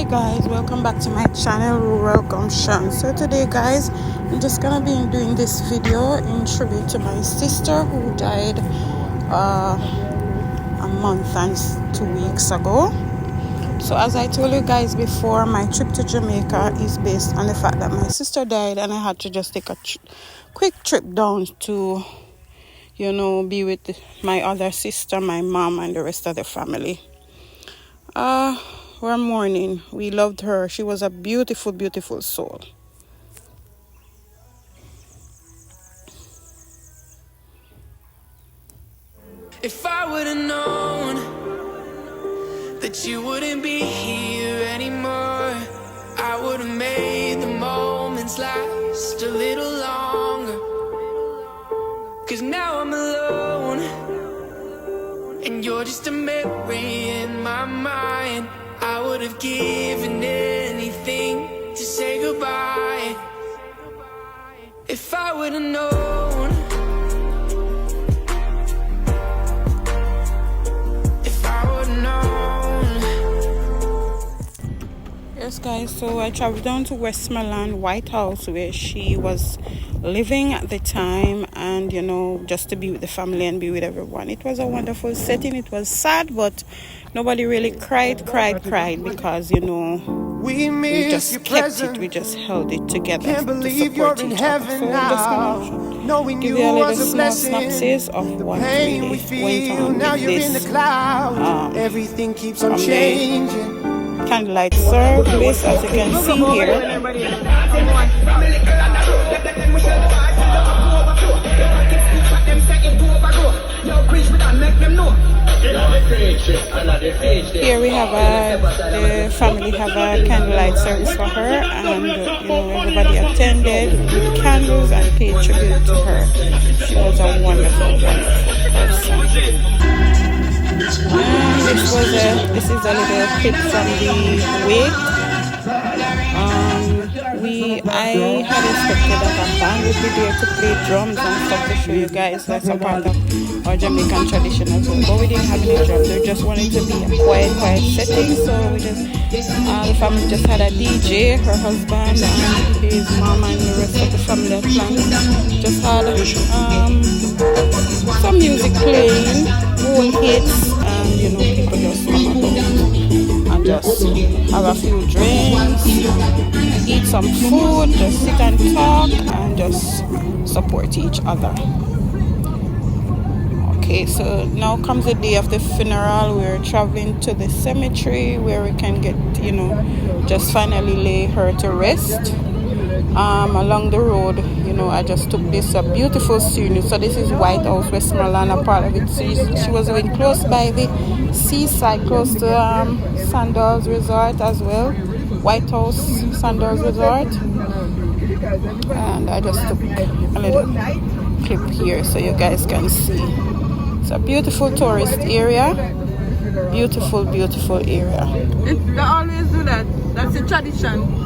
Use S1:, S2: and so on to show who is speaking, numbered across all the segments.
S1: Hi guys, welcome back to my channel Rural Gumption. So today guys, I'm just gonna be doing this video in tribute to my sister who died a month and 2 weeks ago. So as I told you guys before, my trip to Jamaica is based on the fact that my sister died and I had to just take a quick trip down to be with my other sister, my mom, and the rest of the family. We're mourning. We loved her. She was a beautiful, beautiful soul.
S2: If I would have known that you wouldn't be here anymore, I would have made the moments last a little longer. 'Cause now I'm alone, and you're just a memory in my mind. I would have given anything to say goodbye. If I would have known. If I would have known.
S1: Yes guys, so I traveled down to Westmoreland White House where she was living at the time, and just to be with the family and be with everyone. It was a wonderful setting. It was sad, but nobody really cried because we just kept it, we just held it together to support each other. So I'm just gonna give you a little small synopsis of what really went on with this
S3: everything keeps on changing.
S1: Candlelight service, as you can see here. Here we have the family have a candlelight service for her, and everybody attended with candles and paid tribute to her. She was a wonderful person. This is a little clip from the wake. I had expected that a band would be there to play drums and stuff to show you guys. That's a part of our Jamaican tradition as well. But we didn't have any drums. They just wanted to be a quiet setting. So we the family just had a DJ, her husband and his mom and the rest of the family that planned. Just had some music playing, old hits, and people just come about and just have a few drinks, eat some food, just sit and talk and just support each other. Okay, so now comes the day of the funeral. We're traveling to the cemetery where we can get, just finally lay her to rest. Along the road, I just took this beautiful scenery. So this is White House, Westmoreland, a part of it. So she was living close by the seaside, close to Sandals Resort as well. White House Sandals Resort. And I just took a little clip here so you guys can see. It's a beautiful tourist area. Beautiful, beautiful area.
S4: They always do that. That's a tradition.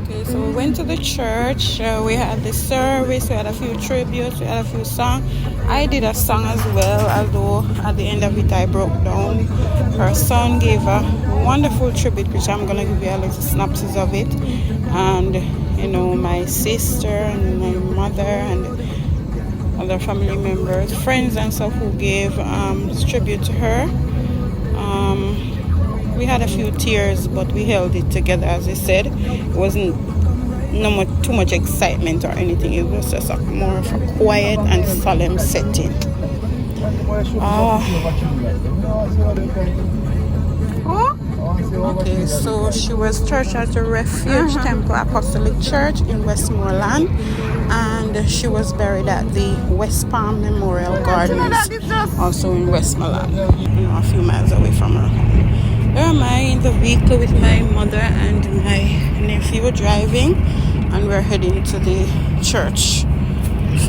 S1: Okay, so we went to the church. We had the service. We had a few tributes. We had a few songs. I did a song as well, although at the end of it I broke down. Her son gave a wonderful tribute, which I'm gonna give you a little synopsis of it. And my sister and my mother and other family members, friends and stuff who gave tribute to her. We had a few tears, but we held it together. As I said, it wasn't too much excitement or anything. It was just more of a quiet and solemn setting. Okay, so she was church at the Refuge Temple Apostolic Church in Westmoreland, and she was buried at the West Palm Memorial Gardens, also in Westmoreland, a few miles away from her home. There am I in the vehicle with my mother and my nephew driving, and we're heading to the church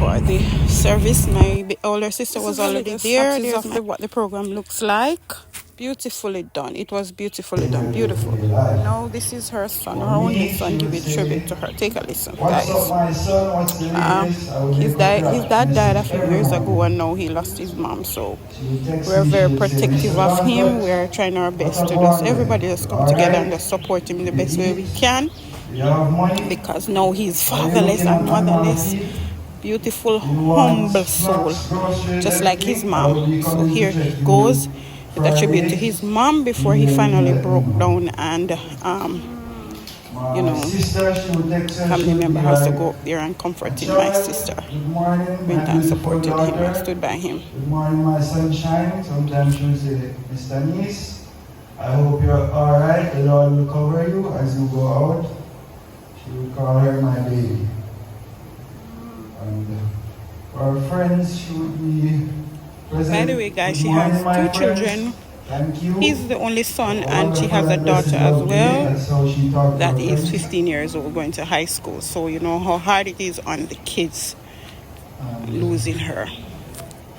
S1: for the service. My older sister was already there. There's what the program looks like. Beautifully done. It was beautifully done. Beautiful. Now this is her son, her only son, giving tribute to her. Take a listen, guys. His dad died a few years ago, and now he lost his mom. So we're very protective of him. We're trying our best to just everybody just come together and just support him in the best way we can, because now he's fatherless and motherless. Beautiful, humble soul, just like his mom. So here he goes with a tribute to his mom before he finally broke down, and you know, family member has to go up there and comforted my sister. Went and supported him and stood by him.
S5: Good morning, my sunshine. Sometimes she will say, Mr. Niece, I hope you're alright. The Lord will cover you as you go out. She will call her my baby. And for her friends, she would be present.
S1: By the way, guys, she has two children. He's the only son, and she has a daughter as well that is 15 years old, going to high school. So you know how hard it is on the kids losing her.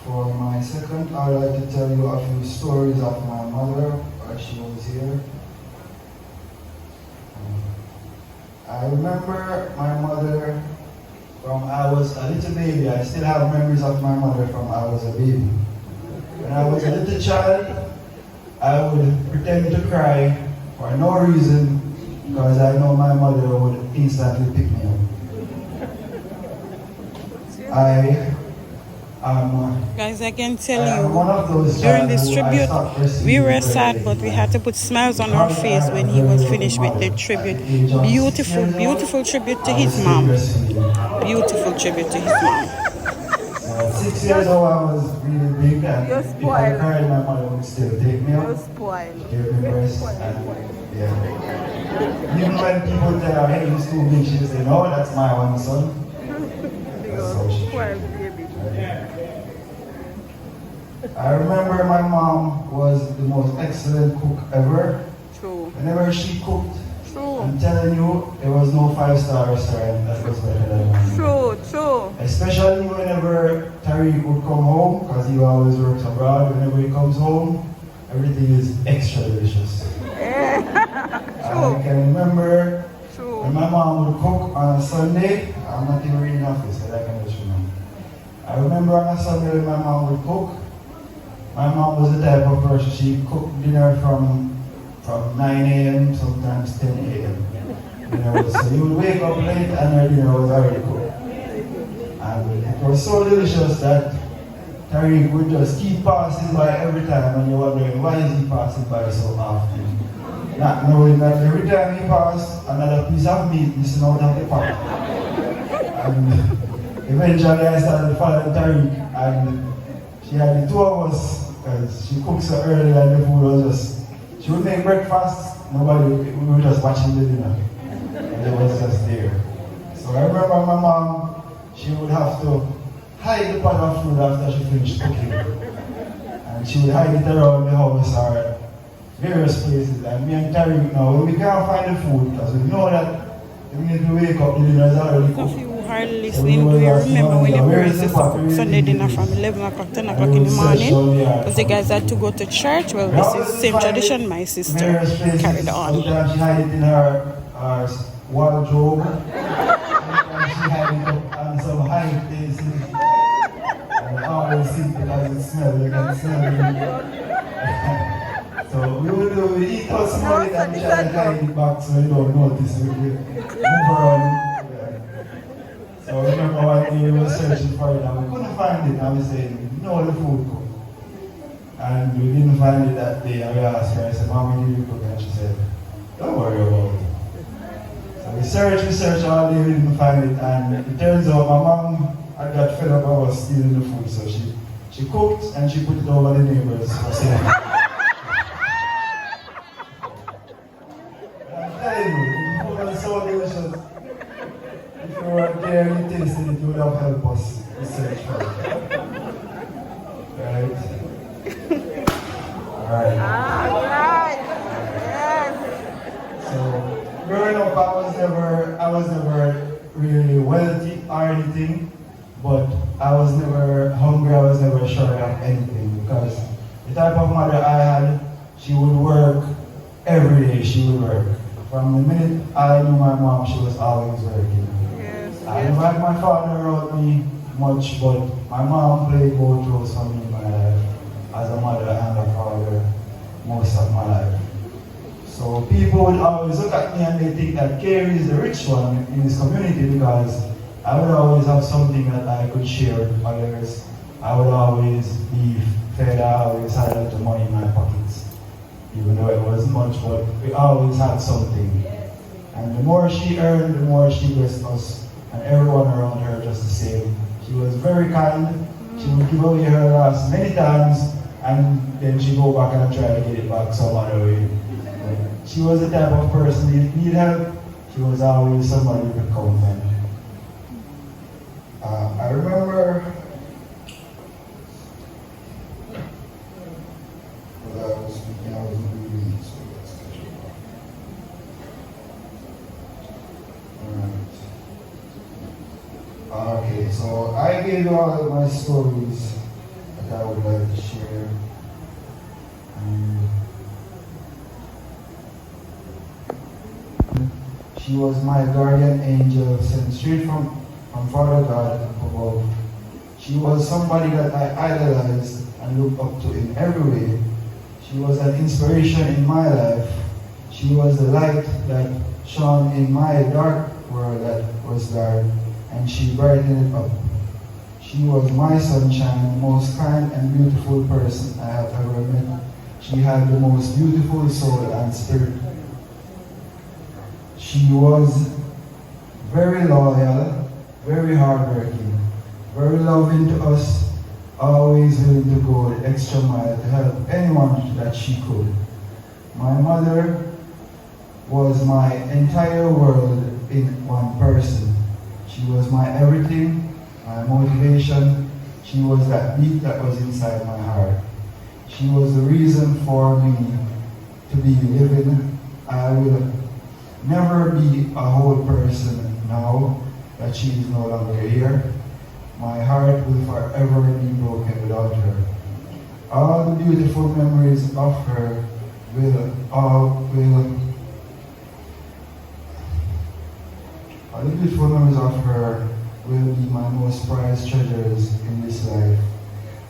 S5: For my second, I'd like to tell you a few stories of my mother while she was here. I remember my mother from I was a little baby. I still have memories of my mother from I was a baby. When I was a little child, I would pretend to cry for no reason, because I know my mother would instantly pick me up.
S1: Guys, I can tell you, during this tribute, we were sad, but we had to put smiles on our face when he was finished with the tribute. Beautiful, beautiful tribute to his mom. Beautiful tribute to his mom.
S5: 6 years old, I was really big, and if I cried, my mother would still take me up.
S4: You're spoiled.
S5: Give me breast, and yeah. Even when people tell her, hey, he's too big, she say, no, that's my one son. That's how she
S4: Spoiled baby.
S5: I remember my mom was the most excellent cook ever.
S4: True.
S5: Whenever she cooked,
S4: True.
S5: I'm telling you, there was no 5-star restaurant that was better than mine.
S4: True, true.
S5: Especially whenever Tariq would come home, because he always works abroad. Whenever he comes home, everything is extra delicious.
S4: Yeah.
S5: I can remember
S4: True.
S5: when my mom would cook on a Sunday. I'm not even in office, but I can let you know. I remember on a Sunday when my mom would cook. My mom was the type of person, she cooked dinner from 9 a.m., sometimes 10 a.m. So you would wake up late and her dinner was already cooked. And it was so delicious that Tariq would just keep passing by every time, and you're wondering, why is he passing by so often? Not knowing that every time he passed, another piece of meat missing out of the pot. And eventually I started following Tariq, and she had the two of us, because she cooked so early and the food was just, she would make breakfast, we were just watching the dinner. And it was just there. So I remember my mom, she would have to hide the pot of food after she finished cooking. And she would hide it around the house or various places. And me and Tariq now, when we can't find the food, because we know that the minute we wake up, the dinner is already cooked.
S1: Hardly listening. Do you remember when the parents used to cook Sunday dinner from 11 o'clock, 10 o'clock in the morning? Because the guys had to go to church. Well, this is the same tradition my sister carried on.
S5: Sometimes she had it in her wardrobe. Sometimes she had it on some high places. And I always think because it smells, you can smell it. So we would eat all some of it and try to hide it back so you don't notice. We move around. So I remember one day we were searching for it and we couldn't find it, and we said, no, the food cook. And we didn't find it that day, and we asked her, I said, Mom, when did you cook? And she said, don't worry about it. So we searched all day, we didn't find it, and it turns out my mom had got fed up of us stealing the food, so she cooked and she put it over the neighbors for sale. I'm telling you, the food was so delicious. If you were there and you tasted it, you would have helped us research for it. Right? Alright.
S4: Alright. Yes.
S5: So, growing up, I was never really wealthy or anything, but I was never hungry, I was never short of anything because the type of mother I had, she would work every day, she would work. From the minute I knew my mom, she was always working.
S4: Yes.
S5: I never had my father around me much, but my mom played both roles for me in my life as a mother and a father most of my life. So people would always look at me and they think that Kerry is the rich one in his community because I would always have something that I could share with others. I would always be fed, I always had a little money in my pockets. Even though it wasn't much, but we always had something. And the more she earned, the more she blessed us and everyone around her just the same. She was very kind. She would give away her last many times and then she go back and try to get it back some other way. She was the type of person if you need help, she was always somebody you could count on. I remember I was reading, so let's catch up. Alright. Okay, so I gave you all of my stories that I would like to share. She was my guardian angel sent straight from Father God above. She was somebody that I idolized and looked up to in every way. She was an inspiration in my life. She was the light that shone in my dark world that was dark, and she brightened it up. She was my sunshine, the most kind and beautiful person I have ever met. She had the most beautiful soul and spirit. She was very loyal, very hardworking, very loving to us, always willing to go the extra mile to help anyone that she could. My mother was my entire world in one person. She was my everything, my motivation. She was that beat that was inside my heart. She was the reason for me to be living. I will never be a whole person now that she is no longer here. My heart will forever be broken without her. All the beautiful memories of her all the beautiful memories of her will be my most prized treasures in this life.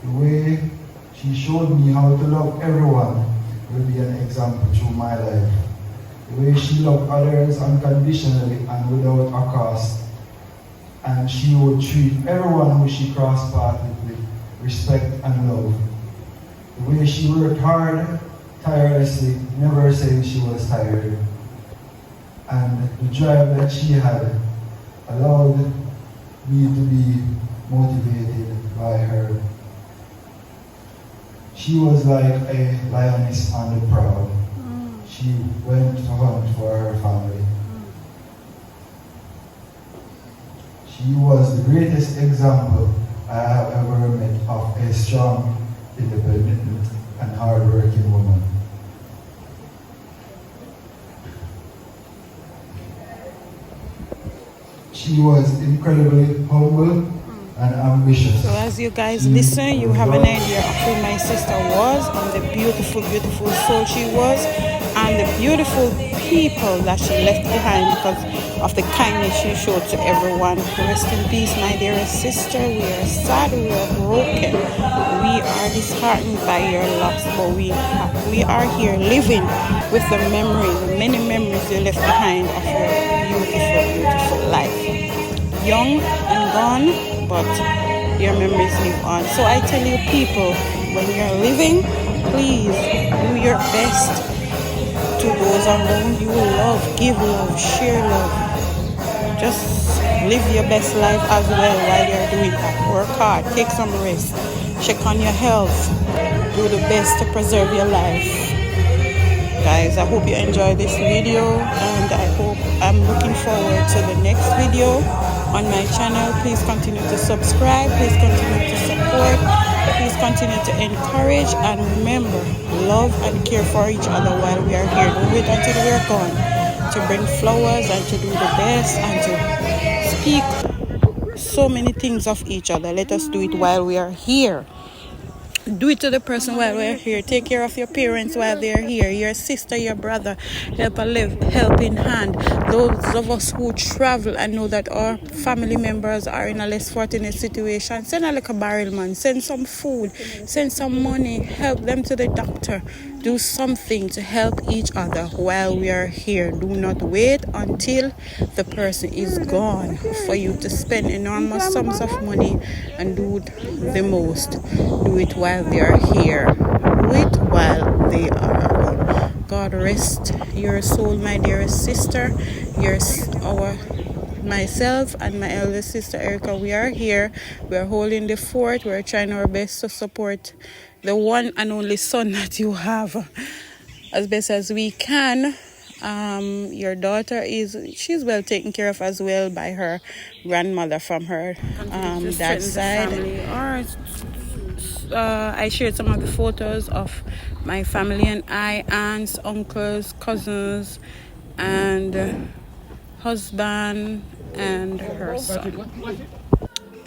S5: The way she showed me how to love everyone will be an example through my life. The way she loved others unconditionally and without a cost. And she would treat everyone who she crossed paths with respect and love. The way she worked hard, tirelessly, never saying she was tired. And the drive that she had allowed me to be motivated by her. She was like a lioness on the prowl. She went to hunt for her family. She was the greatest example I have ever met of a strong, independent, and hardworking woman. She was incredibly humble and ambitious.
S1: So as you guys listen, you have an idea of who my sister was and the beautiful, beautiful soul she was and the beautiful people that she left behind because of the kindness she showed to everyone. Rest in peace, my dearest sister. We are sad, we are broken, we are disheartened by your loss, but we are here living with the memories, the many memories you left behind of your beautiful, beautiful life. Young and gone, but your memories live on. So I tell you people, when you're living, please do your best to those around you. Love, give love, share love. Just live your best life as well while you're doing that. Work hard, take some rest, check on your health, do the best to preserve your life. Guys, I hope you enjoyed this video and I'm looking forward to the next video on my channel. Please continue to subscribe, please continue to support, please continue to encourage, and remember, love and care for each other while we are here. Don't wait until we are gone to bring flowers and to do the best and to speak so many things of each other. Let us do it while we are here. Do it to the person while we're here. Take care of your parents while they're here. Your sister, your brother. Help a helping hand. Those of us who travel and know that our family members are in a less fortunate situation, send a little barrel, man. Send some food. Send some money. Help them to the doctor. Do something to help each other while we are here. Do not wait until the person is gone for you to spend enormous sums of money and do the most. Do it while they are here. Do it while they are. God rest your soul, my dearest sister. Myself and my elder sister Erica, we are here. We are holding the fort. We are trying our best to support the one and only son that you have as best as we can. Your daughter she's well taken care of as well by her grandmother from her dad's side. I shared some of the photos of my family and I, aunts, uncles, cousins, and husband and her son.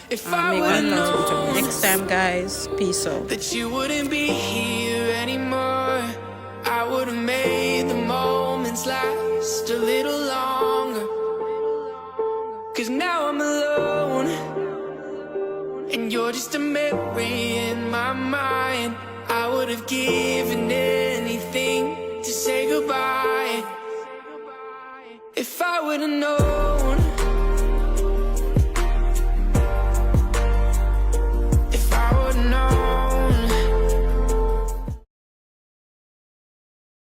S2: If I would have known
S1: Next time, guys, peace out.
S2: that you wouldn't be here anymore, I would have made the moments last a little longer. 'Cause now I'm alone, and you're just a memory in my mind. I would have given anything to say goodbye. If I would have known